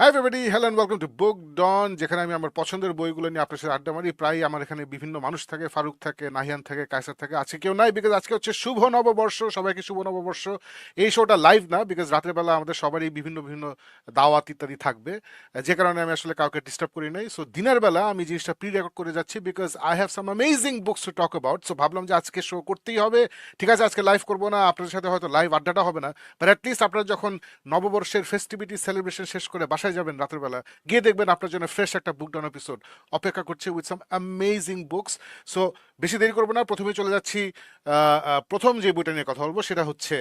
High everybody, hello and welcome to book don, যেখানে আমি আমার পছন্দের বইগুলো নিয়ে আপনার সাথে আড্ডা মারি। প্রায় আমার এখানে বিভিন্ন মানুষ থাকে, ফারুক থাকে, নাহিয়ান থাকে, কায়সার থাকে। আজকে কেউ নাই, বিকজ আজকে হচ্ছে শুভ নববর্ষ। সবাইকে শুভ নববর্ষ। এই শোটা লাইভ না, বিকজ রাতের বেলা আমাদের সবারই বিভিন্ন বিভিন্ন দাওয়াত ইত্যাদি থাকবে, যে কারণে আমি আসলে কাউকে ডিস্টার্ব করি নাই। সো দিনের বেলা আমি জিনিসটা প্রি রেকর্ড করে যাচ্ছি, because I have some amazing books to talk about. So ভাবলাম যে আজকে শো করতেই হবে। ঠিক আছে, আজকে লাইভ করবো না, আপনাদের সাথে হয়তো লাইভ আড্ডাটা হবে না, বাট অ্যাটলিস্ট আপনারা যখন নববর্ষের ফেস্টিভিটি সেলিব্রেশন শেষ করে বাসায় যাবেন রাতের বেলা, গিয়ে দেখবেন আপনার জন্য ফ্রেশ একটা বুক ডাউন এপিসোড অপেক্ষা করছে with some amazing books. So বেশি দেরি করবো না, প্রথমে চলে যাচ্ছি। প্রথম যে বইটা নিয়ে কথা বলবো সেটা হচ্ছে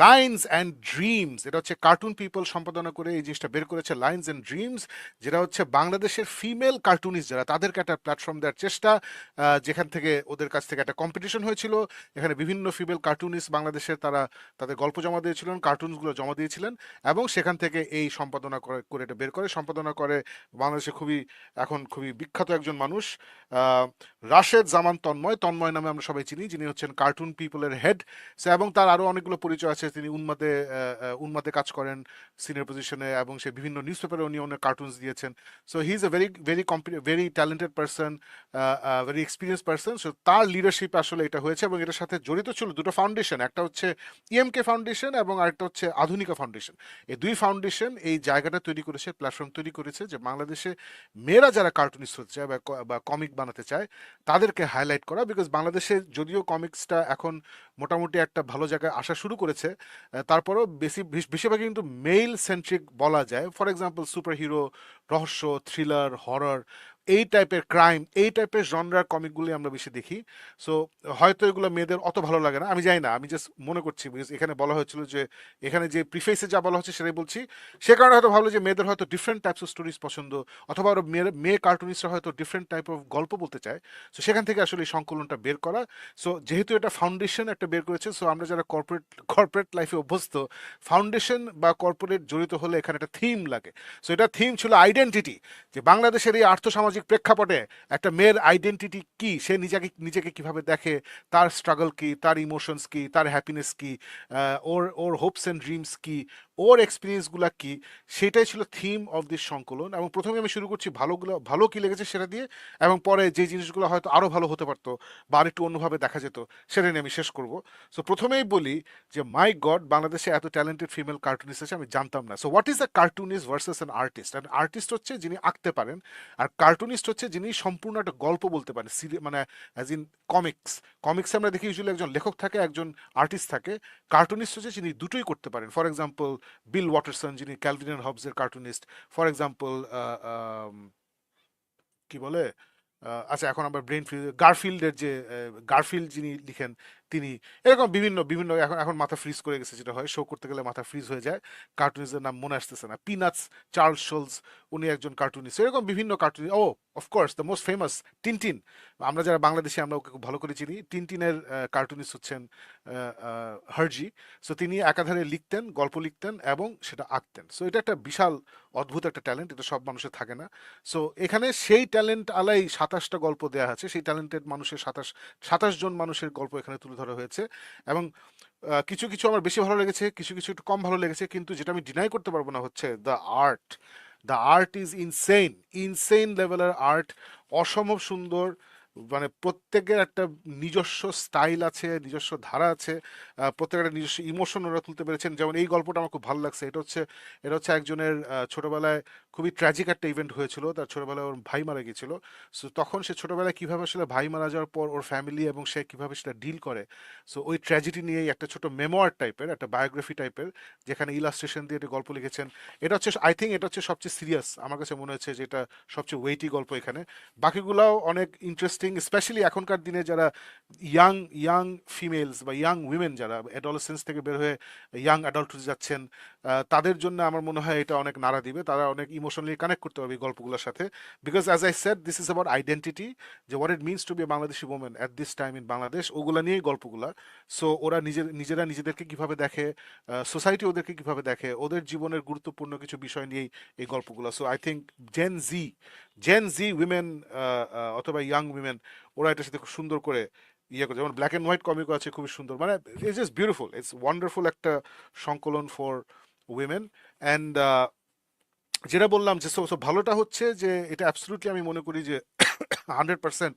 লাইনস অ্যান্ড ড্রিমস। এটা হচ্ছে কার্টুন পিপল সম্পাদনা করে এই জিনিসটা বের করেছে, লাইনস অ্যান্ড ড্রিমস, যেটা হচ্ছে বাংলাদেশের ফিমেল কার্টুনিস্ট যারা, তাদেরকে একটা প্ল্যাটফর্ম দেওয়ার চেষ্টা, যেখান থেকে ওদের কাছ থেকে একটা কম্পিটিশন হয়েছিল। এখানে বিভিন্ন ফিমেল কার্টুনিস্ট বাংলাদেশের, তারা তাদের গল্প জমা দিয়েছিলেন, কার্টুনসগুলো জমা দিয়েছিলেন, এবং সেখান থেকে এই সম্পাদনা করে এটা বের করে সম্পাদনা করে বাংলাদেশে এখন খুবই বিখ্যাত একজন মানুষ, আহ, রাশেদ জামান তন্ময়। তন্ময় নামে আমরা সবাই চিনি, যিনি হচ্ছেন কার্টুন পিপলের হেড। এবং তার আরো অনেকগুলো পরিচয় আছে। তিনি উন্মাদে কাজ করেন সিনিয়র পজিশনে, এবং সে বিভিন্ন নিউজ পেপারে উনি অনেক কার্টুনস দিয়েছেন। So he is a very very very talented person, very experience person. So তার লিডারশিপ আসলে এটা হয়েছে, এবং এটার সাথে জড়িত ছিল দুটো ফাউন্ডেশন। একটা হচ্ছে ইএমকে ফাউন্ডেশন, এবং আরেকটা হচ্ছে আধুনিকা ফাউন্ডেশন। এই দুই ফাউন্ডেশন এই জায়গাটা তৈরি করেছে, প্ল্যাটফর্ম তৈরি করেছে, যে বাংলাদেশে মেয়েরা যারা কার্টুনিস্ট হতে চায় বা কমিক বানাতে চায় তাদেরকে হাইলাইট করা। বিকজ বাংলাদেশে যদিও কমিক্সটা এখন মোটামুটি একটা ভালো জায়গায় আসা শুরু করেছে, তারপরও বেশিরভাগই কিন্তু মেল সেন্ট্রিক বলা যায়। ফর এক্সাম্পল সুপার হিরো, রহস্য, থ্রিলার, হরর, এই টাইপের ক্রাইম, এই টাইপের জনরার কমিকগুলি আমরা বেশি দেখি। সো হয়তো এগুলো মেয়েদের অত ভালো লাগে না, আমি জানি না, আমি জাস্ট মনে করছি, বিকজ এখানে বলা হয়েছিল যে, এখানে যে প্রিফেসে যা বলা হচ্ছে সেটাই বলছি। সে কারণে হয়তো ভাবলো যে মেয়েদের হয়তো ডিফারেন্ট টাইপস অফ স্টোরিজ পছন্দ, অথবা আরো মেয়ে কার্টুনিস্টরা হয়তো ডিফারেন্ট টাইপ অফ গল্প বলতে চায়। সো সেখান থেকে আসলে এই সংকলনটা বের করা। সো যেহেতু এটা ফাউন্ডেশন একটা বের করেছে, সো আমরা যারা কর্পোরেট লাইফে অভ্যস্ত, ফাউন্ডেশন বা কর্পোরেট জড়িত হলে এখানে একটা থিম লাগে। সো এটা থিম ছিল আইডেন্টিটি, যে বাংলাদেশের এই আর্থসামাজিক প্রেক্ষাপটে একটা মেয়ের আইডেন্টিটি কি, সে নিজেকে কিভাবে দেখে, তার স্ট্রাগল কি, তার ইমোশনস কি, তার হ্যাপিনেস কি, ওর ওর হোপস অ্যান্ড ড্রিমস কি, ওর এক্সপিরিয়েন্সগুলো কি, সেটাই ছিল থিম অফ দিস সংকলন। এবং প্রথমে আমি শুরু করছি ভালো কি লেগেছে সেটা দিয়ে, এবং পরে যে জিনিসগুলো হয়তো আরো ভালো হতে পারতো বা আরেকটু অন্যভাবে দেখা যেত সেটা নিয়ে আমি শেষ করব। সো প্রথমেই বলি যে মাই গড, বাংলাদেশে এত ট্যালেন্টেড ফিমেল কার্টুনিস্ট আছে আমি জানতাম না। So what is a cartoonist versus an artist? And artist হচ্ছে যিনি আঁকতে পারেন, আর কার্টুনিস্ট হচ্ছে যিনি সম্পূর্ণ একটা গল্প বলতে পারেন, মানে অ্যাজ ইন কমিক্স আমরা দেখি ইউজুয়ালি একজন লেখক থাকে, একজন আর্টিস্ট থাকে। কার্টুনিস্ট হচ্ছে যিনি দুটোই করতে পারেন। ফর এক্সাম্পল বিল ওয়াটারসন, যিনি ক্যালভিন অ্যান্ড হবসের কার্টুনিস্ট। ফর এক্সাম্পল কি বলে, আচ্ছা এখন আমার ব্রেন ফ্রিজ, গারফিল্ডের যে গারফিল্ড যিনি লিখেন তিনি, এরকম বিভিন্ন বিভিন্ন এখন এখন মাথা ফ্রিজ করে গেছে, যেটা হয় শো করতে গেলে মাথা ফ্রিজ হয়ে যায়। কার্টুনিস্টের নাম মনে আসতেছে না। পিনাটস, চার্লস শোলস, উনি একজন কার্টুনিস্ট। এরকম বিভিন্ন কার্টুন, ও of course the most famous Tintin. আমরা যারা বাংলাদেশে আমরা ওকে খুব ভালো করে চিনি। টিনটিনের কার্টুনিস্ট হচ্ছেন হার্জি। সো তিনি একাধারে লিখতেন, গল্প লিখতেন, এবং সেটা আঁকতেন। সো এটা একটা বিশাল অদ্ভুত একটা ট্যালেন্ট, এটা সব মানুষের থাকে না। সো এখানে সেই ট্যালেন্ট আলাই 27টা গল্প দেওয়া আছে, সেই ট্যালেন্টেড মানুষের 27 জন মানুষের গল্প এখানে তুলে ধরা হয়েছে। এবং কিছু কিছু আমার বেশি ভালো লেগেছে, কিছু কিছু একটু কম ভালো লেগেছে, কিন্তু যেটা আমি ডিনাই করতে পারবো না হচ্ছে art the art is insane, insane লেভেলের আর্ট। অসম্ভব সুন্দর, মানে প্রত্যেকের একটা নিজস্ব স্টাইল আছে, নিজস্ব ধারা আছে, প্রত্যেকের একটা নিজস্ব ইমোশন ওরা তুলতে পেরেছেন। যেমন এই গল্পটা আমার খুব ভালো লাগছে। এটা হচ্ছে একজনের ছোটবেলায় খুবই ট্র্যাজিক একটা ইভেন্ট হয়েছিল, তার ছোটবেলায় ওর ভাই মারা গিয়েছিল। সো তখন সে ছোটবেলায় কিভাবে আসলে ভাই মারা যাওয়ার পর ওর ফ্যামিলি এবং সে কিভাবে সেটা ডিল করে। সো ওই ট্র্যাজেডি নিয়েই একটা ছোট মেমোয়ার টাইপের, একটা বায়োগ্রাফি টাইপের, যেখানে ইলাস্ট্রেশন দিয়ে একটা গল্প লিখেছেন। এটা হচ্ছে, আই থিঙ্ক এটা হচ্ছে সবচেয়ে সিরিয়াস, আমার কাছে মনে হচ্ছে যে এটা সবচেয়ে ওয়েটি গল্প এখানে। বাকিগুলাও অনেক ইন্টারেস্টিং, স্পেশালি এখনকার দিনে যারা ইয়াং ইয়াং ফিমেলস বা ইয়াং উইমেন, যারা অ্যাডোলেসেন্স থেকে বের হয়ে ইয়াং অ্যাডাল্টহুড যাচ্ছেন, তাদের জন্য আমার মনে হয় এটা অনেক নাড়া দিবে। তারা অনেক ইমোশনালি কানেক্ট করতে পারবে এই গল্পগুলোর সাথে। Because as I said, this is about identity, যে what it means to be a Bangladeshi women at this time in Bangladesh, ওগুলা নিয়েই গল্পগুলা। সো ওরা নিজেরা নিজেদেরকে কিভাবে দেখে, সোসাইটি ওদেরকে কিভাবে দেখে, ওদের জীবনের গুরুত্বপূর্ণ কিছু বিষয় নিয়েই এই গল্পগুলো। So I think Gen Z women, অথবা ইয়াং উইমেন, ওরা এটার সাথে খুব সুন্দর করে ইয়ে করে, যেমন ব্ল্যাক অ্যান্ড হোয়াইট কমিকও আছে খুবই সুন্দর, মানে it's just beautiful, it's wonderful একটা সংকলন ফর উইমেন। অ্যান্ড যেটা বললাম যে ভালোটা হচ্ছে যে এটা অ্যাবসলিউটলি আমি মনে করি যে 100%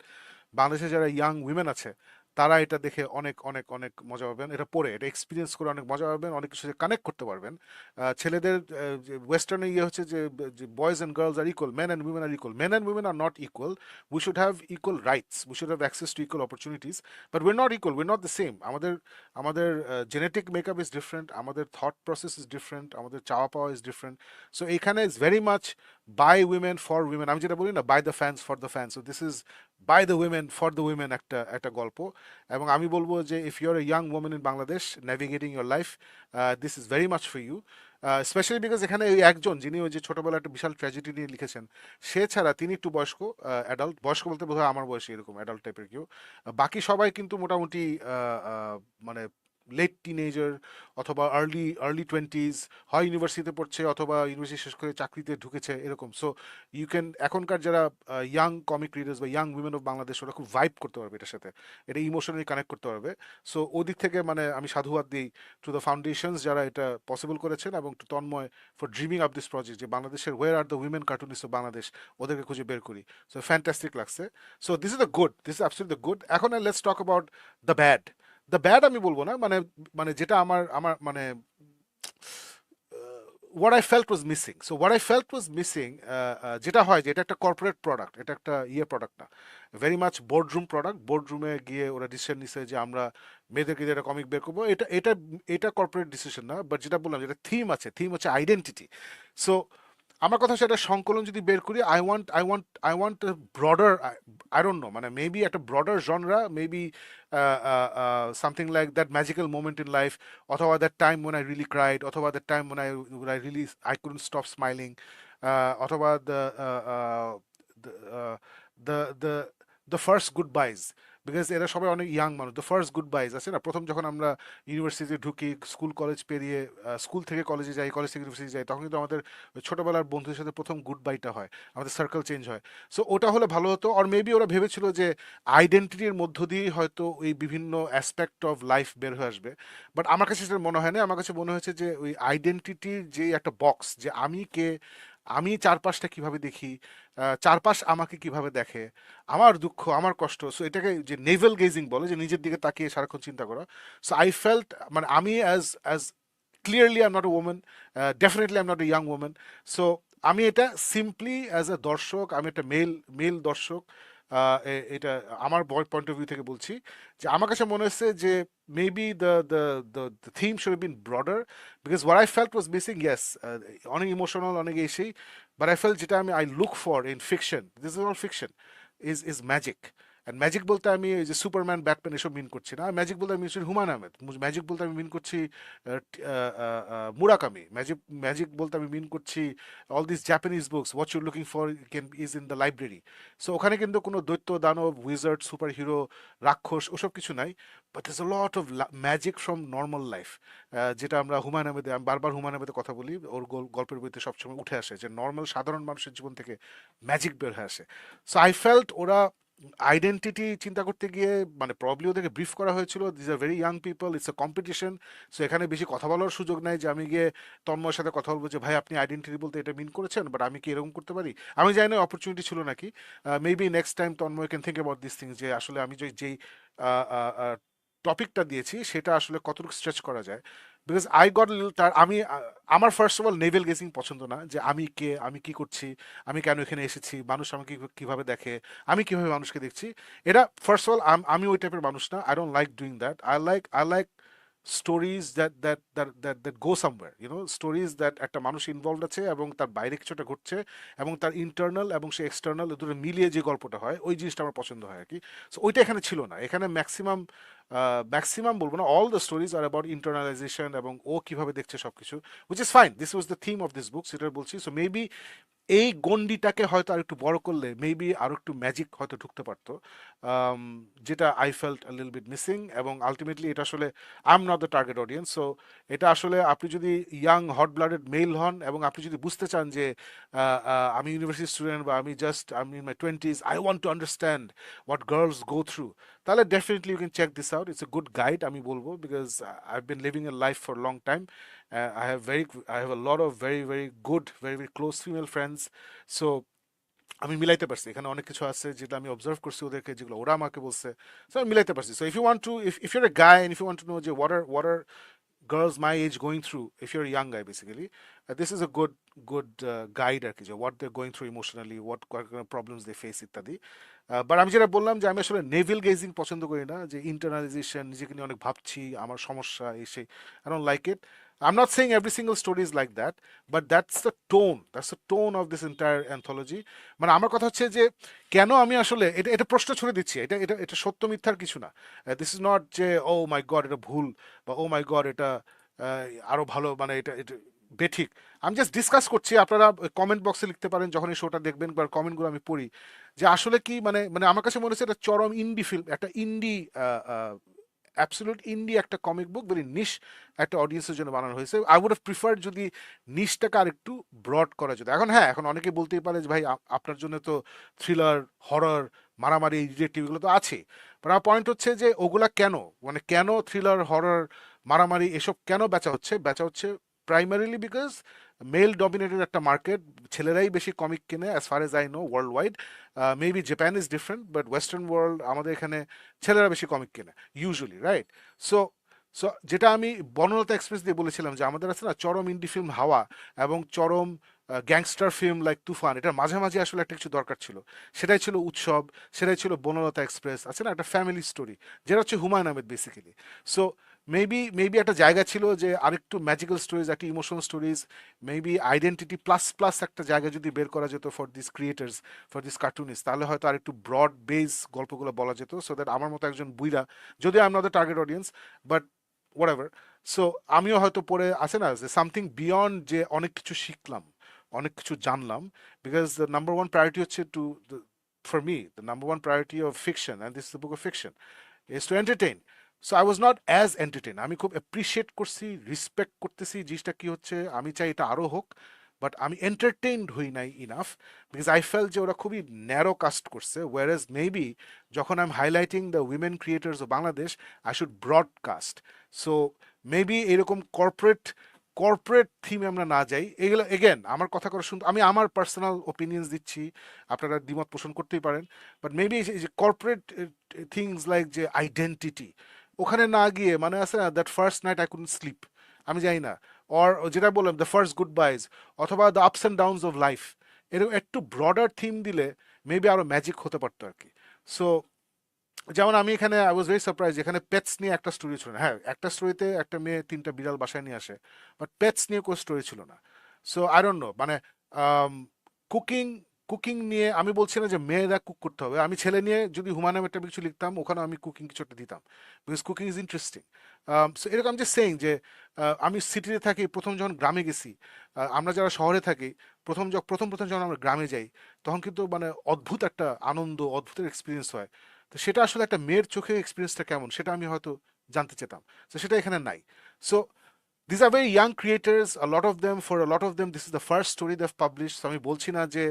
বাংলাদেশে যারা ইয়াং উইমেন আছে তারা এটা দেখে অনেক অনেক অনেক মজা পাবেন, এটা পড়ে এটা এক্সপিরিয়েন্স করে অনেক মজা পাবেন, অনেক কিছু কানেক্ট করতে পারবেন। ছেলেদের ওয়েস্টার্নে ইয়ে হচ্ছে যে boys and girls are equal, men and women are equal, men and women are not equal, we should have equal rights, we should have access to equal opportunities, but we not equal, we not the same. আমাদের আমাদের genetic makeup is different, আমাদের thought process is different, আমাদের চাওয়া পাওয়া is different. So এইখানে is very much by women for women, আমি যেটা বলি না, by the fans for the fans, so this is by the women for the women একটা একটা গল্প। এবং আমি বলবো যে if your a young women in Bangladesh navigating your life, this is very much for you. Specially because এখানে ওই একজন যিনি ওই যে ছোটবেলা একটা বিশাল ট্র্যাজেডি নিয়ে লিখেছেন, সে ছাড়া তিনি একটু বয়স্ক, অ্যাডাল্ট, বয়স্ক বলতে বোধহয় আমার বয়সী এরকম অ্যাডাল্ট টাইপের কেউ। বাকি সবাই কিন্তু মোটামুটি মানে লেট টিনেজার অথবা আর্লি আর্লি টোয়েন্টিজ, হয় ইউনিভার্সিটিতে পড়ছে অথবা ইউনিভার্সিটি শেষ করে চাকরিতে ঢুকেছে এরকম। সো ইউ ক্যান, এখনকার যারা ইয়াং কমিক রিডার্স বা ইয়াং উইমেন অফ বাংলাদেশ, ওরা খুব ভাইব করতে পারবে এটার সাথে, এটা ইমোশনালি কানেক্ট করতে পারবে। সো ওদিক থেকে মানে আমি সাধুবাদ দিই টু দ্য ফাউন্ডেশনস যারা এটা পসিবল করেছেন, এবং to Tanmoy for dreaming up this project, যে বাংলাদেশের where are the women cartoonist of Bangladesh, ওদেরকে খুঁজে বের করি। সো ফ্যান্টাস্টিক লাগছে। So this is the good, this is absolutely the good. এখন let's talk about the bad. The bad আমি বলবো না, মানে মানে যেটা আমার আমার মানে what I felt was missing. So what I felt was missing, যেটা হয় যে এটা একটা কর্পোরেট প্রোডাক্ট, এটা একটা ইয়ে প্রোডাক্ট না, ভেরি মাচ বোর্ডরুম প্রোডাক্ট। বোর্ডরুমে গিয়ে ওরা ডিসিশন নিছে যে আমরা মেয়েদেরকে দিয়ে একটা কমিক বের করবো, এটা এটা এটা কর্পোরেট ডিসিশন না। বাট যেটা বললাম, যেটা থিম আছে, থিম হচ্ছে আইডেন্টিটি। সো আমার কথা হচ্ছে একটা সংকলন যদি বের করি, I want broader, I don't know, মানে মেবি একটা broader genre, maybe something like that magical moment in life, অথবা that time when I really cried, অথবা that time when I really I couldn't stop smiling, অথবা the uh, the the first goodbyes, because এরা সবাই অনেক young মানুষ। The first good বাইজ আছে না, প্রথম যখন আমরা ইউনিভার্সিটিতে ঢুকি, স্কুল কলেজ পেরিয়ে, স্কুল থেকে কলেজে যাই, কলেজ থেকে ইউনিভার্সিটি যাই, তখন কিন্তু আমাদের ওই ছোটবেলার বন্ধুদের সাথে প্রথম গুড বাইটা হয়, আমাদের সার্কেল চেঞ্জ হয়। সো ওটা হলে ভালো হতো। আর মেবি ওরা ভেবেছিল যে আইডেন্টিটির মধ্য দিয়েই হয়তো এই বিভিন্ন অ্যাসপেক্ট অফ লাইফ বের হয়ে আসবে। বাট আমার কাছে সেটা মনে হয় না। আমার কাছে মনে হয়েছে যে ওই আইডেন্টিটির যে একটা বক্স, যে আমি কে, আমি চারপাশটা কিভাবে দেখি, চারপাশ আমাকে কিভাবে দেখে, আমার দুঃখ, আমার কষ্ট, সো এটাকে যে নেভেল গেজিং বলে, যে নিজের দিকে তাকিয়ে সারাক্ষণ চিন্তা করা। সো আই ফেল্ট, মানে আমি as as clearly I am not a women, definitely I am not a young women. So আমি এটা সিম্পলি অ্যাজ এ দর্শক, আমি একটা মেল মেল দর্শক, এটা আমার পয়েন্ট অফ ভিউ থেকে বলছি, যে আমার কাছে মনে হচ্ছে যে maybe the theme should have been broader, because what I felt was missing, yes, অনেক ইমোশনাল, অনেক সেই, but I felt যেটা I look for in fiction, this is all fiction, is magic. And magic বলতে আমি ওই যে Superman, Batman এসব মিন করছি না। ম্যাজিক বলতে আমি মিন হুমায়ুন আহমেদ, ম্যাজিক বলতে আমি মিন করছি মুরাকামি, ম্যাজিক বলতে আমি মিন করছি all this Japanese books, what you looking for can is in the library. So ওখানে কিন্তু কোনো দৈত্য, দানব, উইজার্ড, সুপার হিরো, রাক্ষস ওসব কিছু নাই, but is a lot of magic from normal life, যেটা আমরা হুমায়ুন আহমেদে, আমি বারবার হুমায়ুন আহমেদের কথা বলি, ওর গল্পের বইতে সবসময় উঠে আসে যে নর্মাল সাধারণ মানুষের জীবন থেকে ম্যাজিক বের হয়ে আসে। সো আই ফেল্ট ওরা আইডেন্টিটি চিন্তা করতে গিয়ে, মানে প্রবলি ওদেরকে ব্রিফ করা হয়েছিল, this are very young people, it's a competition. So এখানে বেশি কথা বলার সুযোগ নাই, যে আমি গিয়ে তন্ময়ের সাথে কথা বলবো যে ভাই আপনি আইডেন্টিটি বলতে এটা মিন করেছেন, বাট আমি কি এরকম করতে পারি। আমি জানি না অপরচুনিটি ছিল নাকি, maybe next time Tanmoy can think about this things, যে আসলে আমি যেই টপিকটা দিয়েছি সেটা আসলে কতটুকু স্ট্রেচ করা যায়। বিকজ আই গট তার আমি আমার first of all naval guessing পছন্দ না, যে আমি কে, আমি কি করছি, আমি কেন এখানে এসেছি, মানুষ আমাকে কিভাবে দেখে, আমি কিভাবে মানুষকে দেখছি, এটা ফার্স্ট অফ অল আমি ওই টাইপের মানুষ না। I don't like doing that. I like stories that go somewhere, stories that একটা মানুষ ইনভলভ আছে এবং তার বাইরে কিছুটা ঘটছে, এবং তার ইন্টারনাল এবং সে এক্সটার্নাল দুটো মিলিয়ে যে গল্পটা হয়, ওই জিনিসটা আমার পছন্দ হয় আর কি। সো ওইটা এখানে ছিল না। এখানে ম্যাক্সিমাম ম্যাক্সিমাম বলবো না, all the stories are about internalization, এবং ও কিভাবে দেখছে সবকিছু, which is fine, this was the theme of this book, সেটা বলছি। সো মেবি এই গণ্ডিটাকে হয়তো আর একটু বড় করলে মেবি আর একটু ম্যাজিক হয়তো ঢুকতে পারতো। যেটা I felt a little bit missing, এবং আলটিমেটলি এটা আসলে I am not the target audience. So এটা আসলে আপনি যদি ইয়াং হট ব্লাডেড মেল হন এবং আপনি যদি বুঝতে চান যে আমি ইউনিভার্সিটি স্টুডেন্ট বা আমি in my twenties, I want to understand what girls go through, তাহলে definitely you can check this out. It's a good guide আমি বলবো, because I have been living a life for long time. I have a lot of very very good, very very close female friends. So আমি মিলাইতে পারছি, এখানে অনেক কিছু আছে যেটা আমি অবজার্ভ করছি ওদেরকে, যেগুলো ওরা আমাকে বলছে। সো আমি মিলাইতে পারছি। So if you want to, if your a guy and if you want to know যে what are girls my age going through, if you're a young guy basically, this is a good guide আর কি, যে what they're going through emotionally, what kind of problems they face ইত্যাদি। But আমি যেটা বললাম যে আমি আসলে নেভিল গেজিং পছন্দ করি না, যে ইন্টারনালাইজেশন, নিজেকে নিয়ে অনেক ভাবছি, আমার সমস্যা এই সেই, I don't like it. I'm not saying every single story is like that, but that's the tone of this entire anthology. মানে আমার কথা হচ্ছে যে কেন আমি আসলে এটা এটা প্রশ্ন ছুড়ে দিচ্ছি, এটা এটা এটা সত্য মিথ্যার কিছু না। দিস ইজ নট যে ও মাই গড এটা ভুল, বা ও মাই গড এটা আরো ভালো, মানে এটা এটা বেঠিক। আমি জাস্ট ডিসকাস করছি, আপনারা কমেন্ট বক্সে লিখতে পারেন যখন এই শোটা দেখবেন, বা কমেন্টগুলো আমি পড়ি, যে আসলে কি মানে মানে আমার কাছে মনে হচ্ছে এটা চরম ইন্ডি ফিল্ম, একটা ইন্ডি অ্যাবসলিউট ইন্ডি একটা কমিক বুক, ভেরি নিশ একটা অডিয়েন্সের জন্য বানানো হয়েছে। আই উড হ্যাভ প্রিফার্ড যদি নিশটাকে আর একটু ব্রড করা যেত। এখন হ্যাঁ, এখন অনেকে বলতেই পারে যে ভাই আপনার জন্য তো থ্রিলার, হরর, মারামারি, ডিটেকটিভ এগুলো তো আছে। বাট আমার পয়েন্ট হচ্ছে যে ওগুলা কেন, মানে কেন থ্রিলার, হরর, মারামারি এসব কেন বেচা হচ্ছে প্রাইমারিলি বিকজ মেল ডমিনেটেড একটা মার্কেট, ছেলেরাই বেশি কমিক কিনে as far age I know world wide. Maybe Japan is different, but western world আমাদের এখানে ছেলেরা বেশি কমিক কিনে ইউজুয়ালি, রাইট? সো সো যেটা আমি বনলতা এক্সপ্রেস দিয়ে বলেছিলাম যে আমাদের আছে না চরম ইন্ডি ফিল্ম হাওয়া এবং চরম গ্যাংস্টার ফিল্ম লাইক তুফান, এটার মাঝামাঝি আসলে একটা কিছু দরকার ছিল। সেটাই ছিল উৎসব, সেটাই ছিল বনলতা এক্সপ্রেস, আছে না একটা ফ্যামিলি স্টোরি, যেটা হচ্ছে Humayun Ahmed basically. So maybe একটা জায়গা ছিল যে আরেকটু ম্যাজিক্যাল স্টোরিজ, একটা emotional stories, maybe identity plus plus একটা জায়গা যদি বের করা যেত for this creators, for this cartoonist, তাহলে হয়তো আরেকটু ব্রড বেস গল্পগুলো বলা যেত, সো দ্যাট আমার মতো একজন বুইরা, যদিও I am not the target audience, but whatever. So আমিও হয়তো পড়ে আছে না যে সামথিং বিয়ন্ড, যে অনেক কিছু শিখলাম, অনেক কিছু জানলাম, because the number one priority হচ্ছে to, for me the number one priority of fiction, and this is the book of fiction, is to entertain. So I was not as entertain, আমি খুব অ্যাপ্রিসিয়েট করছি, respect করতেছি জিনিসটা কি হচ্ছে, আমি চাই এটা আরও হোক, বাট আমি এন্টারটেইনড হই নাই ইনাফ, বিকজ আই ফেল যে ওরা খুবই ন্যারো কাস্ট করছে, ওয়ার এজ মেবি যখন I am highlighting the women creators of Bangladesh, I should broadcast. So maybe এরকম কর্পোরেট থিমে আমরা না যাই। এগুলো এগেন আমার কথা করা শুনতে, আমি আমার পার্সোনাল ওপিনিয়ন্স দিচ্ছি, আপনারা দ্বিমত পোষণ করতেই পারেন, বাট মেবি এই যে কর্পোরেট থিংস লাইক যে আইডেন্টিটি, ওখানে না গিয়ে মানে আছে না that first night I couldn't sleep, আমি জানি না, অর যেটা বললাম দ্য ফার্স্ট গুড বাইজ, অথবা the ups and downs of life, এরকম একটু ব্রডার থিম দিলে মেবি আরো ম্যাজিক হতে পারতো আর কি। সো যেমন আমি এখানে আই ওয়াজ ভেরি সারপ্রাইজ, এখানে পেটস নিয়ে একটা স্টোরি ছিল না। হ্যাঁ, একটা স্টোরিতে একটা মেয়ে তিনটা বিড়াল বাসায় নিয়ে আসে, বাট পেটস নিয়ে কোনো স্টোরি ছিল না। সো আই ডোন্ট নো, মানে কুকিং কুকিং নিয়ে আমি বলছি না যে মেয়েরা কুক করতে হবে, আমি ছেলে নিয়ে যদি হুমায়ুন একটা কিছু লিখতাম ওখানে আমি কুকিং কিছু একটা দিতাম, because cooking is interesting. So এরকম যে সেইং যে আমি সিটিতে থাকি, প্রথম যখন গ্রামে গেছি, আমরা যারা শহরে থাকি, প্রথম যখন আমরা গ্রামে যাই, তখন কিন্তু মানে অদ্ভুত একটা আনন্দ, অদ্ভুত এক্সপিরিয়েন্স হয়। তো সেটা আসলে একটা মেয়ের চোখে এক্সপিরিয়েন্সটা কেমন সেটা আমি হয়তো জানতে চেতাম, তো সেটা এখানে নাই। So these are very young creators, a lot of them, for a lot of them this is the first story they've published, so আমি বলছি না যে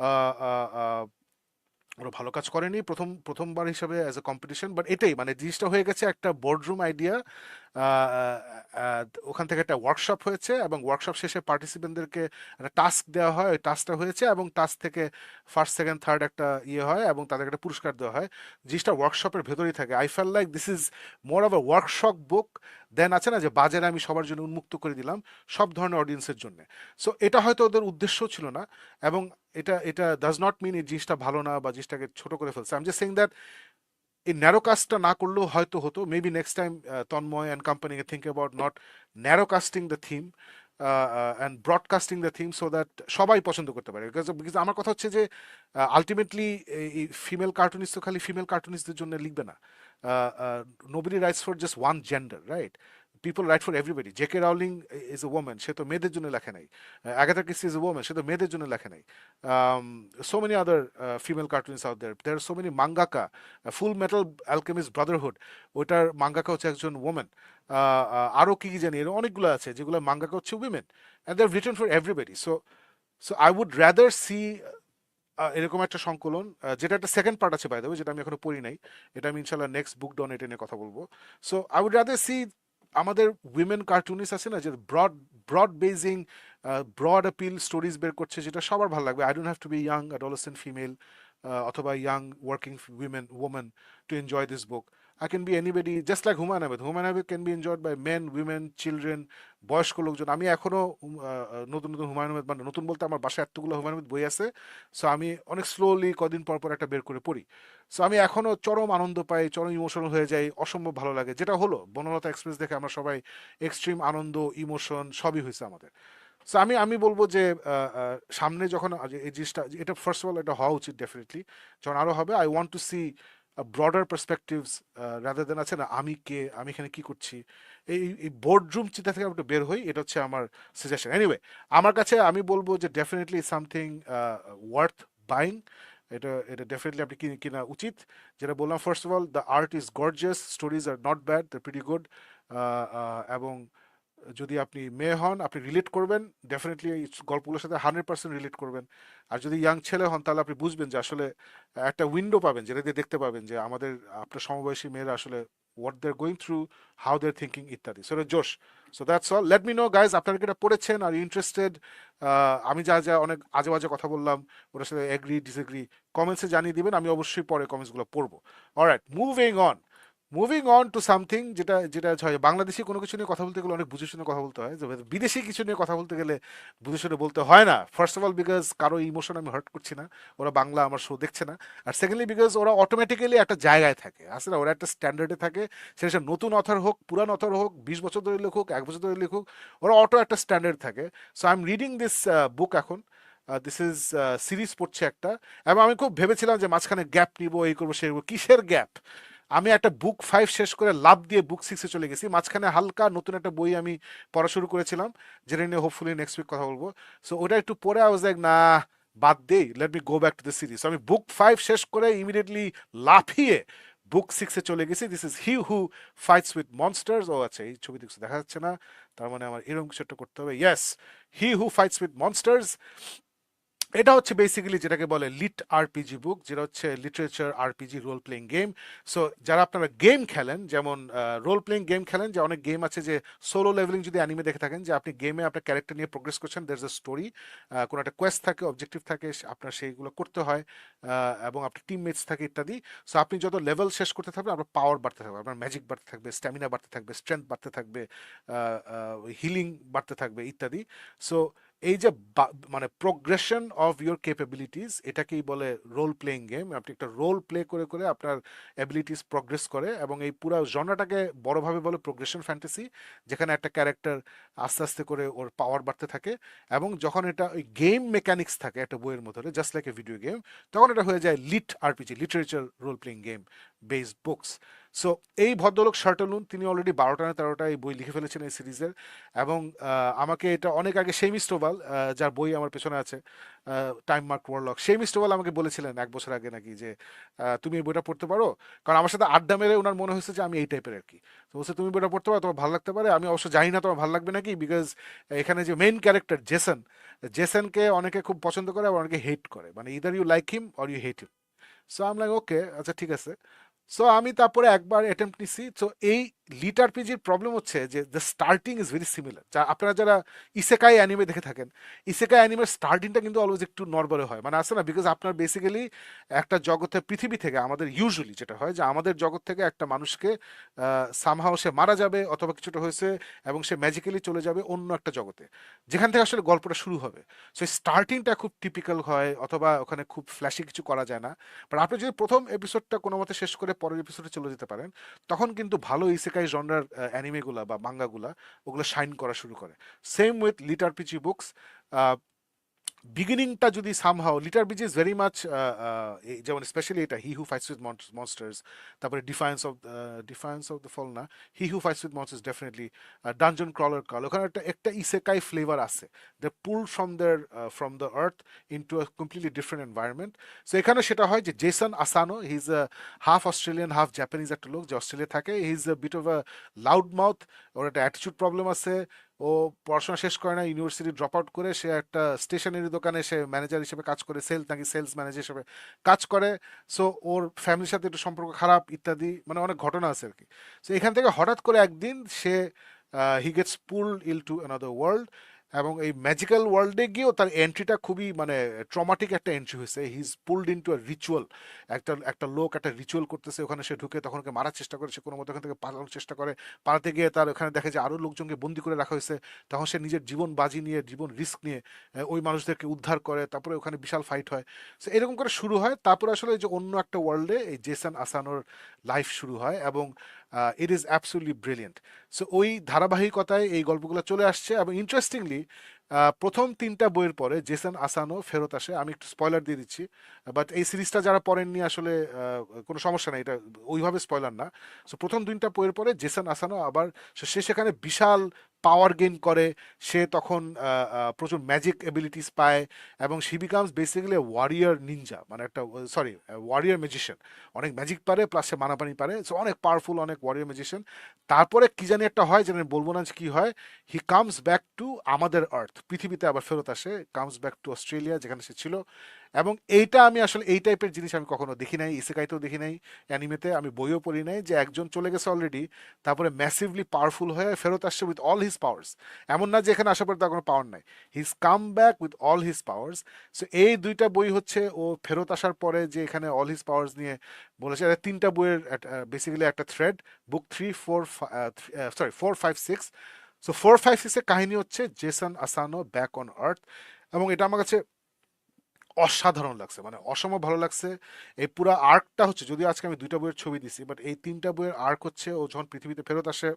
আহ, আহ, আহ, ওরা ভালো কাজ করেনি প্রথমবার হিসাবে অ্যাজ এ কম্পিটিশন, বাট এটাই মানে জিনিসটা হয়ে গেছে একটা বোর্ডরুম আইডিয়া। ওখান থেকে একটা ওয়ার্কশপ হয়েছে, এবং ওয়ার্কশপ শেষে পার্টিসিপেন্টদেরকে একটা টাস্ক দেওয়া হয়, ওই টাস্কটা হয়েছে, এবং টাস্ক থেকে ফার্স্ট সেকেন্ড থার্ড একটা ইয়ে হয়, এবং তাদেরকে একটা পুরস্কার দেওয়া হয়। জিনিসটা ওয়ার্কশপের ভেতরেই থাকে। I feel like this is more of a workshop book then, আছে না যে বাজারে আমি সবার জন্য উন্মুক্ত করে দিলাম, সব ধরনের অডিয়েন্সের জন্য। সো এটা হয়তো ওদের উদ্দেশ্য ছিল না, এবং এটা এটা ডাজ নট মিন এই জিনিসটা ভালো না বা জিনিসটাকে ছোট করে ফেলছে। আমি জাস্ট সেইং দ্যাট এই ন্যারো কাস্টটা না করলেও হয়তো হতো। Maybe next time Tanmoy and কোম্পানিকে think about not narrow casting the theme and broadcasting the theme, so that সবাই পছন্দ করতে পারে। বিকজ আমার কথা হচ্ছে যে আলটিমেটলি এই ফিমেল কার্টুনিস্ট তো খালি ফিমেল কার্টুনিস্টদের জন্য লিখবে না, nobody writes for just one gender, right? People write for everybody. J K Rowling is a women, সে তো মেয়েদের জন্য লেখে নাই। Agatha Christie is a women, সে তো মেয়েদের জন্য লেখে নাই। So many other female cartoonist out there are so many mangaka. Full metal alchemist brotherhood, ওইটার মাঙ্গাকা হচ্ছে একজন ওমেন। আরও কি কি জানি, এর অনেকগুলো আছে যেগুলো মাঙ্গাকা হচ্ছে women, and they written for everybody. So I would rather see এরকম একটা সংকলন, যেটা একটা সেকেন্ড পার্ট আছে বাই দ্য ওয়ে, যেটা আমি এখনো পড়ি নাই। এটা আমি ইনশাল্লাহ নেক্সট বুক ডন এটা নিয়ে কথা বলবো। So I would rather see আমাদের উইমেন কার্টুনিস্ট আছে না, যে broad broad basing, broad appeal stories বের করছে, যেটা সবার ভালো লাগবে। I don't have to be young adolescent female অথবা young working woman to enjoy this book. I can be anybody, just like Humayun Ahmed. Humayun Ahmed can be enjoyed by men, women, children, বয়স্ক লোকজন। আমি এখনো নতুন নতুন হুমায়ুন আহমেদ, মানে নতুন বলতে আমার বাসায় এতগুলো হুমায়ুন আহমেদ বই আছে। সো আমি অনেক স্লোলি কদিন পর পর একটা বের করে পড়ি। সো আমি এখনো চরম আনন্দ পাই, চরম ইমোশনাল হয়ে যাই, অসম্ভব ভালো লাগে। যেটা হলো বনলতা এক্সপ্রেস দেখে আমরা সবাই এক্সট্রিম আনন্দ, ইমোশন সবই হয়েছে আমাদের। সো আমি আমি বলবো যে সামনে যখন এই জিনিসটা, এটা ফার্স্ট অফ অল এটা হওয়া উচিত ডেফিনেটলি। যখন আরো হবে, I want to see broader perspectives, rather than আছে না আমি কে, আমি এখানে কি করছি, এই বোর্ডরুম চিন্তা থেকে আমি একটু বের হই। এটা হচ্ছে আমার সাজেশন। এনিওয়ে, আমার কাছে আমি বলবো যে ডেফিনেটলি সামথিং ওয়ার্থ বাইং। এটা এটা ডেফিনেটলি আপনি কিনা উচিত। যেটা বললাম, first of all the art is gorgeous, stories are not bad, the pretty good. এবং যদি আপনি মেয়ে হন, আপনি রিলেট করবেন ডেফিনেটলি এই গল্পগুলোর সাথে 100% রিলেট করবেন। আর যদি ইয়াং ছেলে হন, তাহলে আপনি বুঝবেন যে আসলে একটা উইন্ডো পাবেন, যেটা দিয়ে দেখতে পাবেন যে আমাদের আপনার সমবয়সী মেয়েরা আসলে what they are going through, how they are thinking ইত্যাদি। সো জোশ। So that's all. Let me know guys, আপনারা কি এটা পড়েছেন আর ইন্টারেস্টেড? আমি যা যা অনেক আজে বাজে কথা বললাম, ওটার সাথে এগ্রি ডিসএগ্রি কমেন্টসে জানিয়ে দিবেন। আমি অবশ্যই পরে কমেন্টসগুলো পড়বো। Alright, moving on to something, যেটা যেটা হয় বাংলাদেশি কোনো কিছু নিয়ে কথা বলতে গেলে অনেক বুঝে শুনে কথা বলতে হয়, যে বিদেশি কিছু নিয়ে কথা বলতে গেলে বুঝে শুনে বলতে হয় না। ফার্স্ট অফ অল বিকজ কারো ইমোশন আমি হার্ট করছি না, ওরা বাংলা আমার শো দেখছে না। আর সেকেন্ডলি বিকজ ওরা অটোমেটিক্যালি একটা জায়গায় থাকে, আসলে ওরা একটা স্ট্যান্ডার্ডে থাকে। সেটা সে নতুন অথর হোক, পুরান অথর হোক, 20 বছর ধরে লিখুক, 1 বছর ধরে লিখুক, ওরা অটো একটা স্ট্যান্ডার্ড থাকে। So I am reading this book এখন। দিস ইজ সিরিজ পড়ছে একটা। এবং আমি খুব ভেবেছিলাম যে মাঝখানে গ্যাপ নিব, এই করবো সেই করবো, কিসের গ্যাপ? আমি একটা বুক 5 শেষ করে লাভ দিয়ে বুক 6-এ চলে গেছি। মাঝখানে হালকা নতুন একটা বই আমি পড়া শুরু করেছিলাম, যেটা নিয়ে হোপফুলি নেক্সট উইক কথা বলবো। সো ওটা একটু পরে আই ওয়াজ লাইক, না বাদ দেই, let me go back to the series. আমি বুক 5 শেষ করে ইমিডিয়েটলি লাফিয়ে বুক 6-এ চলে গেছি। This is he who fights with monsters. ও আচ্ছা, এই ছবি দেখছি, দেখা যাচ্ছে না, তার মানে আমার এরকম কিছু একটা করতে হবে। Yes, he who fights with monsters. এটা হচ্ছে বেসিক্যালি যেটাকে বলে লিট আরপিজি বুক, যেটা হচ্ছে literature RPG role playing game. So যারা আপনারা গেম খেলেন, যেমন রোল প্লেইং গেম খেলেন, যে অনেক গেম আছে যে সোলো লেভেলিং, যদি অ্যানিমে দেখে থাকেন, যে আপনি গেমে আপনার ক্যারেক্টার নিয়ে প্রোগ্রেস করছেন, দের ইজ এ স্টোরি, কোনো একটা কোয়েস্ট থাকে, অবজেক্টিভ থাকে, আপনার সেইগুলো করতে হয়, এবং আপনার টিমমেটস থাকে ইত্যাদি। সো আপনি যত লেভেল শেষ করতে থাকবেন, আপনার পাওয়ার বাড়তে থাকবে, আপনার ম্যাজিক বাড়তে থাকবে, স্ট্যামিনা বাড়তে থাকবে, স্ট্রেংথ বাড়তে থাকবে, হিলিং বাড়তে থাকবে ইত্যাদি। সো এই যে মানে প্রোগ্রেশন অফ ইউর ক্যাপাবিলিটিস, এটাকেই বলে রোল প্লেইং গেম। আপনি একটা রোল প্লে করে করে আপনার অ্যাবিলিটিস প্রোগ্রেস করে, এবং এই পুরো জনরাটাকে বড়ভাবে বলে প্রোগ্রেশন ফ্যান্টাসি, যেখানে একটা ক্যারেক্টার আস্তে আস্তে করে ওর পাওয়ার বাড়তে থাকে। এবং যখন এটা ওই গেম মেকানিক্স থাকে একটা বইয়ের মধ্যে, just like a video game, তখন এটা হয়ে যায় lit RPG, literature role playing game based books. So এই ভদ্রলোক শার্টলুন, তিনি অলরেডি 12টা না 13টা এই বই লিখে ফেলেছেন এই সিরিজের। এবং আমাকে এটা অনেক আগে সেই স্টোভাল, যার বই আমার পেছনে আছে, টাইম মার্ক ওয়ারলক, সেই স্টোভাল আমাকে বলেছিলেন 1 বছর আগে নাকি, যে তুমি এই বইটা পড়তে পারো। কারণ আমার সাথে আড্ডা মেরে ওনার মনে হয়েছে যে আমি এই টাইপের আর কি। তো বলছে তুমি বইটা পড়তে পারো, তোমার ভালো লাগতে পারে। আমি অবশ্য জানি না তোমার ভালো লাগবে নাকি, বিকজ এখানে যে মেইন ক্যারেক্টার জেসনকে অনেকে খুব পছন্দ করে, আবার অনেকে হেট করে, মানে either you like him or you hate him. So um like okay, আচ্ছা ঠিক আছে। সো আমি তারপরে একবার অ্যাটেম্প্ট নিছি। সো এই লিট আরপিজির প্রবলেম হচ্ছে যে the starting is very similar. যা আপনারা যারা ইসেকাই অ্যানিমে দেখে থাকেন, ইসেকাই অ্যানিমের স্টার্টিংটা কিন্তু অলওয়েজ একটু নড়বড়ে হয়, মানে আসে না, বিকজ আপনার বেসিক্যালি একটা জগতে, পৃথিবী থেকে, আমাদের ইউজুয়ালি যেটা হয় যে আমাদের জগৎ থেকে একটা মানুষকে সামহাও সে মারা যাবে অথবা কিছুটা হয়েছে, এবং সে ম্যাজিক্যালি চলে যাবে অন্য একটা জগতে, যেখান থেকে আসলে গল্পটা শুরু হবে। সো স্টার্টিংটা খুব টিপিক্যাল হয়, অথবা ওখানে খুব ফ্ল্যাশি কিছু করা যায় না। বাট আপনি যদি প্রথম এপিসোডটা কোনো মতে শেষ করে পরের এপিসোডে চলে যেতে পারেন, তখন কিন্তু ভালো ইসেকাই জনরার অ্যানিমেগুলা বা মাঙ্গাগুলা ওগুলো শাইন করা শুরু করে। Same with lit RPG books. বিগিনিংটা যদি সামহাও লিটার বিচ ইজ ভেরি মাচ, যেমন স্পেশালি এটা he who fights with monsters, তারপরে ডিফায়েন্স অফ দ্য ফল না, he who fights with monsters definitely, dungeon crawler Carl, ওখানে একটা একটা ইসেকাই ফ্লেভার আছে, they pull from the Earth into a completely different environment. So এখানে সেটা হয় যে Jason Asano, he is half Australian half Japanese একটা লোক যে অস্ট্রেলিয়া থাকে, he is bit of a loud mouth, ওর একটা অ্যাটিটিউড প্রবলেম আছে, ও পড়াশোনা শেষ করে না, ইউনিভার্সিটি ড্রপ আউট করে সে একটা স্টেশনারি দোকানে সে ম্যানেজার হিসেবে কাজ করে, নাকি সেলস ম্যানেজার হিসেবে কাজ করে। সো ওর ফ্যামিলির সাথে একটু সম্পর্ক খারাপ ইত্যাদি, মানে অনেক ঘটনা আছে আর কি। সো এখান থেকে হঠাৎ করে একদিন সে হি গেটস পুলড ইল টু অ্যানাদার ওয়ার্ল্ড, এবং এই ম্যাজিক্যাল ওয়ার্ল্ডে গিয়েও তার এন্ট্রিটা খুবই মানে ট্রমাটিক একটা এন্ট্রি হয়েছে। He is pulled in to a ritual, একটা একটা লোক একটা রিচুয়াল করতেছে ওখানে, সে ঢুকে তখন ওকে মারার চেষ্টা করে, সে কোনো মতো ওখান থেকে পালানোর চেষ্টা করে, পালাতে গিয়ে তার ওখানে দেখে যে আরও লোকজনকে বন্দি করে রাখা হয়েছে, তখন সে নিজের জীবন বাজি নিয়ে জীবন রিস্ক নিয়ে ওই মানুষদেরকে উদ্ধার করে, তারপরে ওখানে বিশাল ফাইট হয়। সো এরকম করে শুরু হয়, তারপরে আসলে এই যে অন্য একটা ওয়ার্ল্ডে এই জেসন আসানোর লাইফ শুরু হয়, এবং it is absolutely brilliant. So ওই ধারাবাহিকতায় এই গল্পগুলো চলে আসছে, এবং ইন্টারেস্টিংলি প্রথম 3টা বইয়ের পরে জেসন আসানো ফেরত আসে। আমি একটু স্পয়লার দিয়ে দিচ্ছি, বাট এই সিরিজটা যারা পড়েননি আসলে কোনো সমস্যা নেই, এটা ওইভাবে স্পয়লার না। সো প্রথম 2টা বইয়ের পরে জেসন আসানো আবার সে সেখানে বিশাল পাওয়ার গেইন করে, সে তখন প্রচুর ম্যাজিক এবিলিটিস পায়, এবং she becomes basically warrior Ninja, মানে একটা সরি ওয়ারিয়ার ম্যাজিশিয়ান, অনেক ম্যাজিক পারে প্লাস সে মানাপানি পারে, সো অনেক পাওয়ারফুল, অনেক ওয়ারিয়ার ম্যাজিশিয়ান। তারপরে কি জানি একটা হয়, যেন আমি বলবো না যে কি হয়, হি কামস ব্যাক টু আমাদের আর্থ, পৃথিবীতে আবার ফেরত আসে, কামস ব্যাক টু অস্ট্রেলিয়া যেখানে সে ছিল। এবং এইটা আমি আসলে এই টাইপের জিনিস আমি কখনো দেখি নাই, ইসেকাইতেও দেখি নাই, অ্যানিমেতে আমি বইও পড়ি নাই, যে একজন চলে গেছে অলরেডি, তারপরে ম্যাসিভলি পাওয়ারফুল হয়ে ফেরত আসছে উইথ অল হিজ পাওয়ার্স। এমন না যে এখানে আসার পর তার কোনো পাওয়ার নাই, his come back with all his powers. So এই 2টা বই হচ্ছে ও ফেরত আসার পরে যে এখানে অল হিজ পাওয়ার্স নিয়ে বলেছে, এটা 3টা বইয়ের বেসিক্যালি একটা থ্রেড, বুক 4, 5, 6। সো 4, 5, 6 এর কাহিনী হচ্ছে জেসন আসানো ব্যাক অন আর্থ, এবং এটা আমার কাছে অসাধারণ লাগছে, মানে অসম্ভব ভালো লাগছে। এই পুরো আর্কটা হচ্ছে, যদিও আজকে আমি 2টা বইয়ের ছবি দিছি, বাট এই 3টা বইয়ের আর্ক হচ্ছে ও যখন পৃথিবীতে ফেরত আসে,